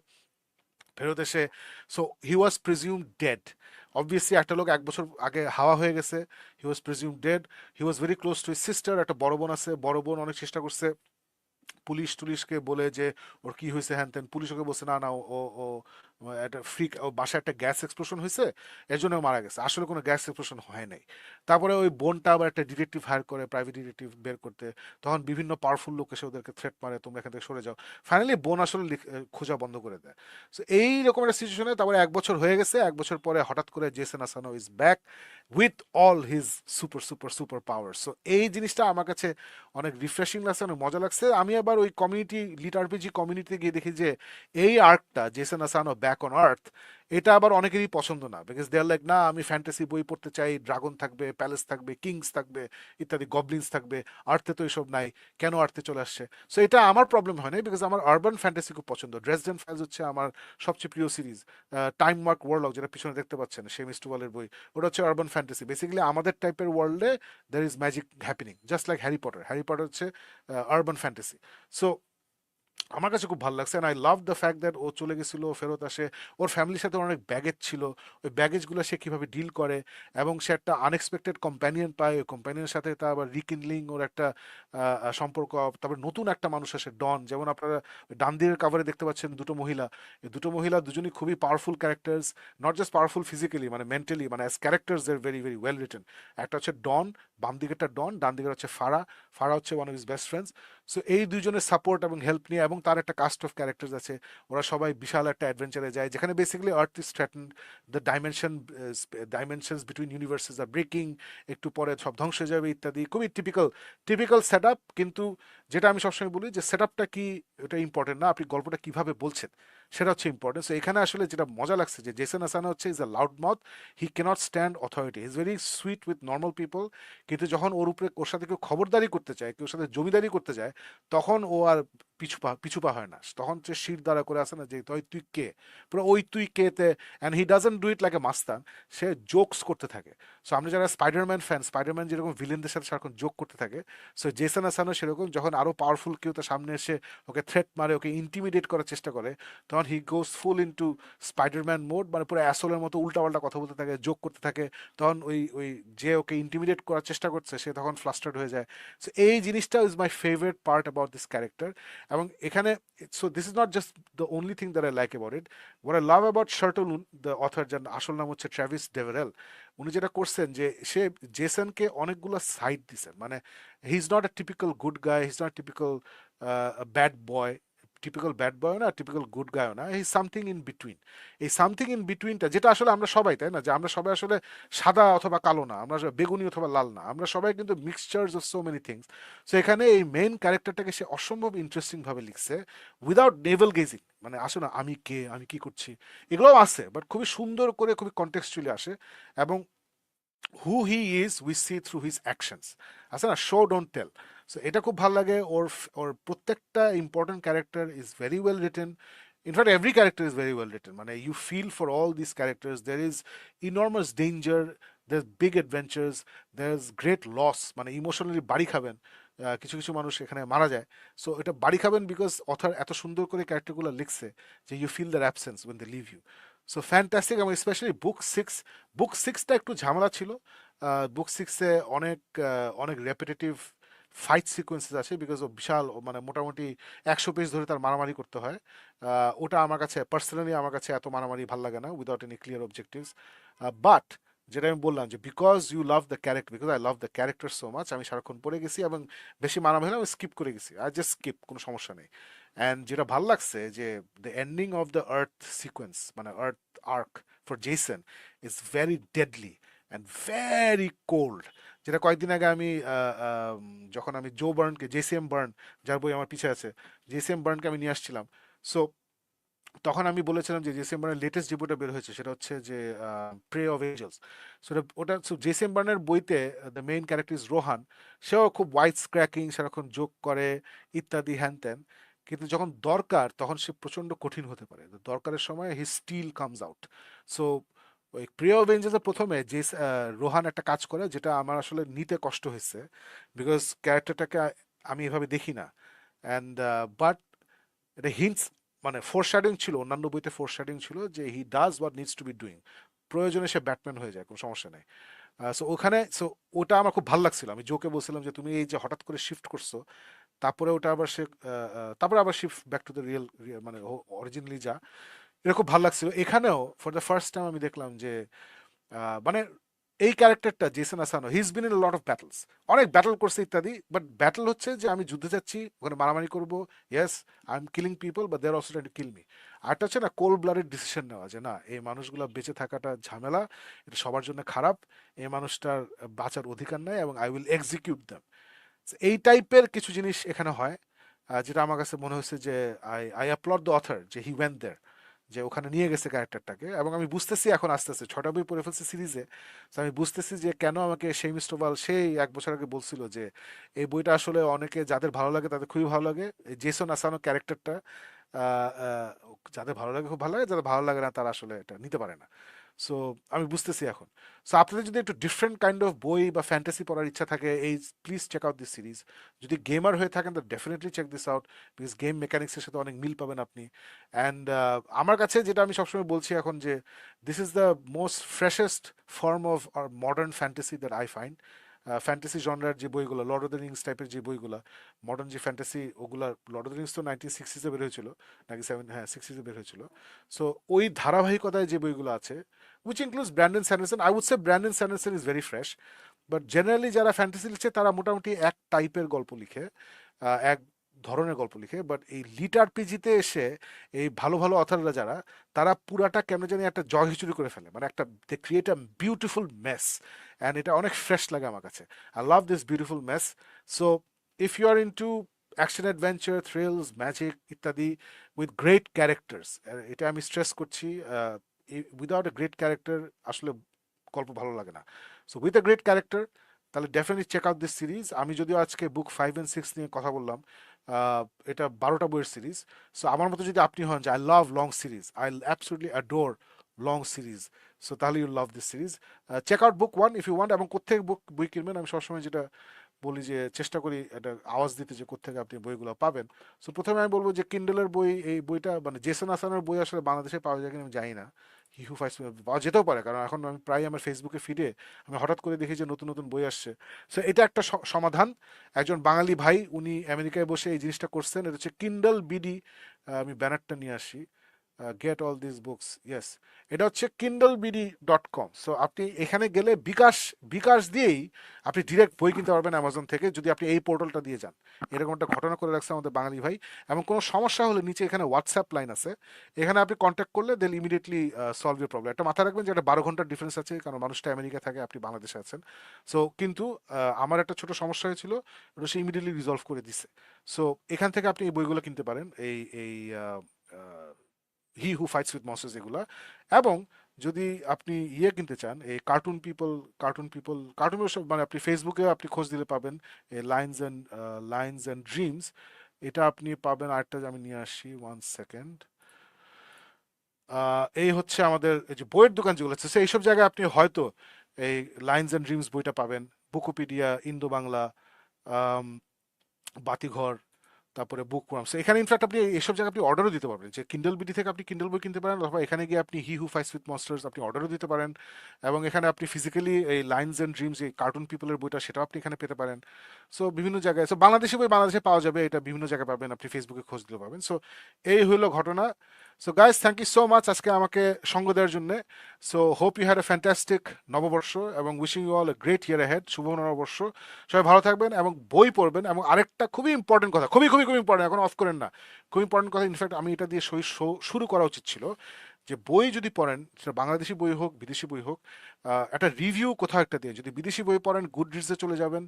ফেরত এসে so he was presume dead. Obviously একটা লোক 1 বছর আগে হাওয়া হয়ে গেছে, he was presume dead. He was very close to his sister, একটা বড় বোন আছে, বড় বোন অনেক চেষ্টা করছে পুলিশ টুলিশকে বলে যে ওর কি হয়েছে হ্যান ত্যান, পুলিশ ওকে বলছে না না ও ও একটা ফ্রিক, ও বাসায় একটা গ্যাস এক্সপ্লোশন হয়েছে, এর জন্য ও মারা গেছে, আসলে কোনো গ্যাস এক্সপ্লোশন হয় নাই। তারপরে ওই বোনটা আবার একটা ডিটেকটিভ হায়ার করে, প্রাইভেট ডিটেকটিভ বের করতে, তখন বিভিন্ন পাওয়ারফুল লোক এসে ওদেরকে থ্রেট মারে, তোমরা এখান থেকে সরে যাও। ফাইনালি বোন আসলে খোঁজা বন্ধ করে দেয়। সো এই রকম একটা সিচুয়েশনে তারপরে 1 বছর হয়ে গেছে, 1 বছর পরে হঠাৎ করে Jason Asano is back with all his super super super power. So এই জিনিসটা আমার কাছে অনেক রিফ্রেশিং লাগছে, অনেক মজা লাগছে। আমি আবার ওই কমিউনিটি লিট আরপিজি কমিউনিটিতে গিয়ে দেখি যে এই আর্কটা জেসন আসানো ব্যাক অন আর্থ, এটা আবার অনেকেরই পছন্দ না, বিকজ দে আর লাইক না আমি ফ্যান্টাসি বই পড়তে চাই, ড্রাগন থাকবে, প্যালেস থাকবে, কিংস থাকবে ইত্যাদি, গবলিনস থাকবে, আর্থে তো এসব নাই, কেন আর্থে চলে আসছে। সো এটা আমার প্রবলেম হয় না, বিকজ আমার আরবান ফ্যান্টাসি খুব পছন্দ। ড্রেসডেন ফাইলস হচ্ছে আমার সবচেয়ে প্রিয় সিরিজ। টাইম ওয়ার্ক ওয়ার্ল্ড, যেটা পিছনে দেখতে পাচ্ছেন শেমিস টুভালের বই, ওটা হচ্ছে আরবান ফ্যান্টাসি, বেসিক্যালি আমাদের টাইপের ওয়ার্ল্ডে there is magic happening, just like Harry Potter হচ্ছে আরবান ফ্যান্টাসি। সো আমার কাছে খুব ভালো লাগছে, I love the fact that ও চলে গেছিল, ফেরত আসে, ওর ফ্যামিলির সাথে অনেক ব্যাগেজ ছিল, ওই ব্যাগেজগুলো সে কীভাবে ডিল করে, এবং সে একটা আনএক্সপেক্টেড কম্প্যানিয়ন পায়, ওই কম্প্যানিয়নের সাথে তার আবার রিকিনলিং, ওর একটা সম্পর্ক, তারপর নতুন একটা মানুষ আসে ডন, যেমন আপনারা ডান দিকের কাভারে দেখতে পাচ্ছেন 2টো মহিলা, এই 2টো মহিলা দুজনই খুবই powerful characters, not just powerful physically, মানে মেন্টালি, মানে অ্যাজ ক্যারেক্টার্স দের ভেরি ভেরি ওয়েল রিটেন। একটা হচ্ছে ডন, বাম দিকেরটা ডন, ডান দিকের হচ্ছে ফারা, ফারা হচ্ছে one of his best friends. So এই দুজনের সাপোর্ট এবং হেল্প নিয়ে, এবং তার একটা কাস্ট অফ ক্যারেক্টার্স আছে, ওরা সবাই বিশাল একটা অ্যাডভেঞ্চারে যায়, যেখানে basically earth is threatened, the dimensions between universes are breaking, একটু পরে সব ধ্বংস হয়ে যাবে ইত্যাদি, খুবই টিপিক্যাল টিপিক্যাল সেট আপ। কিন্তু যেটা আমি সবসময় বলি যে সেট আপটা কি, এটা ইম্পর্টেন্ট না, আপনি গল্পটা কিভাবে বলছেন সেটা হচ্ছে ইম্পর্টেন্ট। সো এখানে আসলে যেটা মজা লাগছে যে জেসন আসানা হচ্ছে is a loud mouth, he can't stand authority, is very sweet with normal people, কিন্তু যখন ওর উপরে ওর সাথে কেউ খবরদারি করতে চায়, কেউ সাথে জমিদারি করতে যায়, তখন ও আর পিছু পা হয় না, তখন সে শির দ্বারা করে আসে না যে তুই কে, পুরো ওই তুই কে তে, and he doesn't do it like a Mustan, say jokes করতে থাকে। সো আমরা যারা স্পাইডারম্যান ফ্যান, স্পাইডারম্যান যেরকম ভিলেনদের সাথে সারাক্ষণ জোক করতে থাকে, সো জেসন আসানো সেরকম যখন আরো পাওয়ারফুল কেউ তার সামনে এসে ওকে থ্রেট মারে, ওকে ইন্টিমিডেট করার চেষ্টা করে, তখন হি গোস ফুল ইনটু স্পাইডারম্যান মোড, মানে পুরো অ্যাসোলের মতো উল্টাপাল্টা কথা বলতে থাকে, জোক করতে থাকে। তখন ওই যে ওকে ইন্টিমিডেট করার চেষ্টা করছে সে তখন ফ্লাস্টার্ড হয়ে যায়। সো এই জিনিসটা is my favourite part about this character. এবং এখানে, so this is not just the only thing that I like about it, what I love about Shirtaloon, the author, যার আসল নাম হচ্ছে ট্র্যাভিস ডেভারেল, উনি যেটা করছেন যে সে জেসনকে অনেকগুলো সাইড দিছেন। মানে he is not a typical good guy, he is not typical bad boy, typical bad boy না, টিপিক্যাল গুড গাইও না, হি সামথিং ইন বিটুইন। এই সামথিং ইন বিটুইনটা যেটা আসলে আমরা সবাই, তাই না, যে আমরা সবাই আসলে সাদা অথবা কালো না, আমরা বেগুনি অথবা লাল না, আমরা সবাই কিন্তু mixtures of so many things. So এখানে এই মেইন ক্যারেক্টারটাকে সে অসম্ভব ইন্টারেস্টিং ভাবে লিখছে, উইদাউট নেভেল গেজিং। মানে আসো না আমি কে, আমি কি করছি, এগুলোও আছে, বাট খুবই সুন্দর করে, খুবই কন্টেক্সচুয়ালি আসে। এবং who he is we see through his actions, আছে না, শো ডোন্ট টেল। সো এটা খুব ভালো লাগে। ওর প্রত্যেকটা important character is very well written. In fact every character is very well written, মানে you feel for all this characters, there is enormous danger, their big adventures, there is great loss, মানে emotionally বাড়ি খাবেন। কিছু কিছু মানুষ এখানে মারা যায়। সো এটা বাড়ি খাবেন বিকজ অথর এত সুন্দর করে ক্যারেক্টারগুলো লিখছে যে you feel their absence when they leave you. So fantastic. এবং স্পেশালি বুক সিক্সটা একটু ঝামেলা ছিল। বুক সিক্সে অনেক রেপিটেটিভ ফাইট সিকোয়েন্সেস আছে, বিকজ ও বিশাল, মানে মোটামুটি 100 পেজ ধরে তার মারামারি করতে হয়। ওটা আমার কাছে পার্সোনালি, আমার কাছে এত মারামারি ভাল লাগে না without any clear objectives. But যেটা আমি বললাম যে because you love the character, because I love the character so much, আমি সারাক্ষণ পড়ে গেছি এবং বেশি মারামারি হলে আমি স্কিপ করে গেছি, আই জাস্ট স্কিপ, কোনো সমস্যা নেই। অ্যান্ড যেটা ভাল লাগছে যে the ending of the Earth sequence, মানে Earth arc for Jason is very deadly and very cold. যেটা কয়েকদিন আগে আমি যখন আমি জো বার্নকে, জেসিএম বার্ন, যার বই আমার পিছে আছে, জেসিএম বার্নকে আমি নিয়ে আসছিলাম। সো তখন আমি বলেছিলাম যে জেসিএম বার্নের লেটেস্ট যে বইটা বের হয়েছে সেটা হচ্ছে যে প্রে অফ এঞ্জেলস। সেটা ওটা জেসিএম বার্নের বইতে the main character is Rohan, সেও খুব ওয়াইড স্ক্র্যাকিং, সারাক্ষণ জোক করে ইত্যাদি হ্যান ত্যান, কিন্তু যখন দরকার তখন সে প্রচন্ড কঠিন হতে পারে, তো দরকারের সময় he still comes out. So ওই প্রিয় অ্যাভেঞ্জার্সের প্রথমে যে রোহান একটা কাজ করে যেটা আমার আসলে নিতে কষ্ট হয়েছে, বিকজ ক্যারেক্টারটাকে আমি এভাবে দেখি না। অ্যান্ড বাট এটা হিন্টস, মানে ফোরশ্যাডিং ছিল, অন্যান্য বইতে ফোরশ্যাডিং ছিল যে he does what needs to be doing, প্রয়োজনে সে ব্যাটম্যান হয়ে যায়, কোনো সমস্যা নেই। সো ওখানে, সো ওটা আমার খুব ভালো লাগছিল। আমি জোকে বলছিলাম যে তুমি এই যে হঠাৎ করে শিফট করছো, তারপরে ওটা আবার সে তারপরে আবার shift back to the real, মানে অরিজিনালি যা, এটা খুব ভালো লাগছিল। এখানেও ফর দ্য ফার্স্ট টাইম আমি দেখলাম যে মানে এই ক্যারেক্টারটা Jason Asano, he is been in lot of battles, অনেক ব্যাটল করছে ইত্যাদি, বাট ব্যাটল হচ্ছে যে আমি যুদ্ধে যাচ্ছি, ওখানে মারামারি করবো, yes I am killing people, but they are also trying to kill me. আরটা হচ্ছে না কোল্ড ব্লাডেড ডিসিশন নেওয়া, যে না এই মানুষগুলো বেঁচে থাকাটা ঝামেলা, এটা সবার জন্য খারাপ, এই মানুষটার বাঁচার অধিকার নাই, এবং আই উইল এক্সিকিউট দ্যাম। এই টাইপের কিছু জিনিস এখানে হয়, যেটা আমার কাছে মনে হচ্ছে যে আই আই অ্যাপ্লড দ্য অথর যে হি ওয়েন্ট দেয়ার, যে ওখানে নিয়ে গেছে ক্যারেক্টারটাকে। এবং আমি বুঝতেছি এখন আস্তে আস্তে 6টা বই পড়ে ফেলছি সিরিজে, তো আমি বুঝতেছি যে কেন আমাকে সেই মিস্টোভাল সেই 1 বছর আগে বলছিল যে এই বইটা আসলে অনেকে, যাদের ভালো লাগে তাদের খুবই ভালো লাগে, এই জেসন আসানো ক্যারেক্টারটা যাদের ভালো লাগে খুব ভালো লাগে, যাদের ভালো লাগে না তারা আসলে এটা নিতে পারে না। সো আমি বুঝতেছি এখন। সো আপনাদের যদি একটু ডিফারেন্ট কাইন্ড অফ বই বা ফ্যান্টাসি পড়ার ইচ্ছা থাকে, এই please check out this series. যদি গেমার হয়ে থাকেন তো definitely check this out, because game মেকানিক্সের সাথে অনেক মিল পাবেন আপনি। অ্যান্ড আমার কাছে যেটা আমি সবসময় বলছি এখন, যে this is the most freshest form of আর modern fantasy that I find. Fantasy জনরার যে বইগুলো, লর্ড অফ দ্য রিংস টাইপের যে বইগুলো, মডার্ন যে ফ্যান্টাসি, ওগুলা, লর্ড অফ দ্য রিংস তো 1960s বের হয়েছিল, 97, হ্যাঁ 60s বের হয়েছিল। সো ওই ধারাবাহিকতায় যে বইগুলো আছে, which includes Brandon Sanderson. I would say Brandon Sanderson is very fresh, but generally যারা ফ্যান্টাসি লিখছে তারা মোটামুটি এক টাইপের গল্প লিখে, এক ধরনের গল্প লিখে। বাট এই লিট আরপিজিতে এসে এই ভালো ভালো অথাররা যারা, তারা পুরাটা কেমন জানি একটা জয় খিচুড়ি করে ফেলে, মানে একটা they create a beautiful mess, and এটা অনেক ফ্রেশ লাগে আমার কাছে। I love this beautiful mess. So if you are into action adventure, thrills, magic ইত্যাদি উইথ গ্রেট ক্যারেক্টার্স, এটা আমি স্ট্রেস করছি, উইদাউট এ গ্রেট ক্যারেক্টার আসলে গল্প ভালো লাগে না। So with a great character, তাহলে definitely check out this series. আমি যদিও আজকে বুক 5 and 6 নিয়ে কথা বললাম, এটা 12টা বইয়ের সিরিজ। সো আমার মতো যদি আপনি হন যে I love long series, I absolutely adore long series, so তাহলে you love this series. Check out book 1 if you want. এবং কোথেকে বই কিনবেন আমি সবসময় যেটা বলি যে চেষ্টা করি একটা আওয়াজ দিতে যে কোথেকে আপনি বইগুলো পাবেন। সো প্রথমে আমি বলবো যে কিন্ডেলের বই, এই বইটা মানে জেসন আসানের বই আসলে বাংলাদেশে পাওয়া যায় কিনা আমি জানি না। হি হু ফাইটস, পাওয়া যেতেও পারে, কারণ এখন আমি প্রায় আমার ফেসবুকে ফিডে আমি হঠাৎ করে দেখি যে নতুন নতুন বই আসছে। সো এটা একটা সমাধান। একজন বাঙালি ভাই উনি আমেরিকায় বসে এই জিনিসটা করছেন, এটা হচ্ছে কিন্ডল বিডি। আমি ব্যানারটা নিয়ে আসি, gate all this books, yes. এটা হচ্ছে kindleBD.com। সো আপনি এখানে গেলে বিকাশ বিকাশ দিয়েই আপনি ডিরেক্ট বই কিনতে পারবেন অ্যামাজন থেকে, যদি আপনি এই পোর্টালটা দিয়ে যান। এরকম একটা ঘটনা করে রাখছে আমাদের বাঙালি ভাই। এবং কোনো সমস্যা হলে নিচে এখানে হোয়াটসঅ্যাপ লাইন আছে, এখানে আপনি কন্ট্যাক্ট করলে দেন ইমিডিয়েটলি সলভ ইউর প্রবলেম। একটা মাথায় রাখবেন যে একটা 12 ঘন্টার ডিফারেন্স আছে, কারণ মানুষটা আমেরিকা থাকে, আপনি বাংলাদেশে আছেন। সো কিন্তু আমার একটা ছোট সমস্যা হয়েছিল, ওটা সে ইমিডিয়েটলি রিজলভ করে দিছে। সো এখান থেকে আপনি এই বইগুলো কিনতে পারেন, এই এই হি হু ফাইটস উইথ মনস্টার্স এগুলা। এবং যদি আপনি ইয়ে কিনতে চান, এই কার্টুন মানে আপনি ফেসবুকে আপনি খোঁজ দিলে পাবেন এই লাইন্স অ্যান্ড ড্রিমস। এটা আপনি পাবেন। আরেকটা আমি নিয়ে আসি, 1 সেকেন্ড। এই হচ্ছে আমাদের এই যে বইয়ের দোকান যেগুলো আছে, এইসব জায়গায় আপনি হয়তো এই লাইন্স অ্যান্ড ড্রিমস বইটা পাবেন। বুকোপিডিয়া, ইন্দো বাংলা, আম, বাতিঘর, তারপরে বুক ওয়ার্ম। সো এখানে ইনফ্যাক্ট আপনি এসব জায়গায় আপনি অর্ডারও দিতে পারবেন, যে কিন্ডল বিডি থেকে আপনি কিন্ডল বই কিনতে পারেন, অথবা এখানে গিয়ে আপনি হি হু ফাইটস উইথ মনস্টার্স আপনি অর্ডারও দিতে পারেন। এবং এখানে আপনি ফিজিক্যালি এই লাইন্স অ্যান্ড ড্রিমস, এই কার্টুন পিপলের বইটা, সেটাও আপনি এখানে পেতে পারেন। সো বিভিন্ন জায়গায়, সো বাংলাদেশি বই বাংলাদেশে পাওয়া যাবে, এটা বিভিন্ন জায়গায় পাবেন, আপনি ফেসবুকে খোঁজ দিতে পাবেন। সো এই হলো ঘটনা। So guys, thank you so much আজকে আমাকে সঙ্গ দেওয়ার জন্য। So hope you had a fantastic নববর্ষ, এবং wishing you all a great year ahead, শুভ নববর্ষ। সবাই ভালো থাকবেন এবং বই পড়বেন। এবং আরেকটা খুবই ইম্পর্টেন্ট কথা, খুবই খুবই খুবই ইম্পর্টেন্ট, এখন অফ করেন না, খুব ইম্পর্টেন্ট কথা। ইনফ্যাক্ট আমি এটা দিয়ে শুরু করা উচিত ছিল, যে বই যদি পড়েন, সেটা বাংলাদেশি বই হোক বিদেশি বই হোক, একটা রিভিউ কোথাও একটা দিয়ে, যদি বিদেশি বই পড়েন গুড রিডসে চলে যাবেন,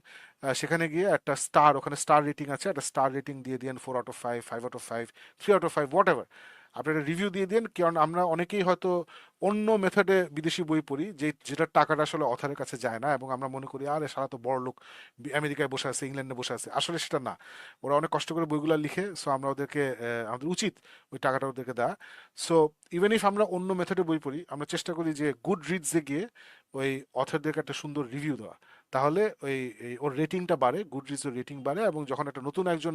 সেখানে গিয়ে একটা স্টার, ওখানে স্টার রেটিং আছে, একটা স্টার রেটিং দিয়ে দিন, 4 out of 5, 5 out of 5, 3 out of 5, what ever. আপনি একটা রিভিউ দিয়ে দিন, কারণ আমরা অনেকেই হয়তো অন্য মেথডে বিদেশি বই পড়ি, যেটার টাকাটা আসলে অথারের কাছে যায় না, এবং আমরা মনে করি আরে সারা তো বড় লোক, আমেরিকায় বসে আছে, ইংল্যান্ডে বসে আছে। আসলে সেটা না, ওরা অনেক কষ্ট করে বইগুলো লিখে। সো আমরা ওদেরকে, আমাদের উচিত ওই টাকাটা ওদেরকে দেওয়া। সো ইভেন ইফ আমরা অন্য মেথডে বই পড়ি, আমরা চেষ্টা করি যে গুড রিডসে গিয়ে ওই অথরদেরকে একটা সুন্দর রিভিউ দেওয়া। তাহলে ওই ওর রেটিংটা বাড়ে, গুড রিডসের রেটিং বাড়ে, এবং যখন একটা নতুন একজন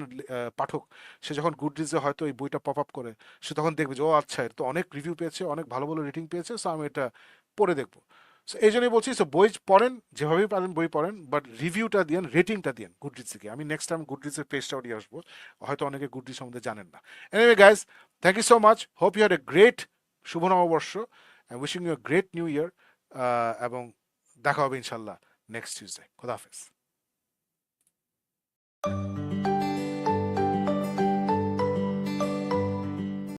পাঠক, সে যখন গুড রিডসে হয়তো এই বইটা পপ আপ করে, সে তখন দেখবে যে ও আচ্ছা, এটা তো অনেক রিভিউ পেয়েছে, অনেক ভালো ভালো রেটিং পেয়েছে, সো আমি এটা পড়ে দেখবো। সো এই জন্যই বলছি, সো বই পড়েন, যেভাবেই পারেন বই পড়েন, বাট রিভিউটা দিন, রেটিংটা দিন গুড রিডস থেকে। আমি নেক্সট টাইম গুড রিডসের পেজটাও দিয়ে আসবো, হয়তো অনেকে গুড রিডস সম্বন্ধে জানেন না। Anyway guys, thank you so much, hope you had a great শুভ নববর্ষ, wishing you a great new year. এবং দেখা হবে ইনশাল্লাহ নেক্সট টিউসডে। খোদা হাফেজ।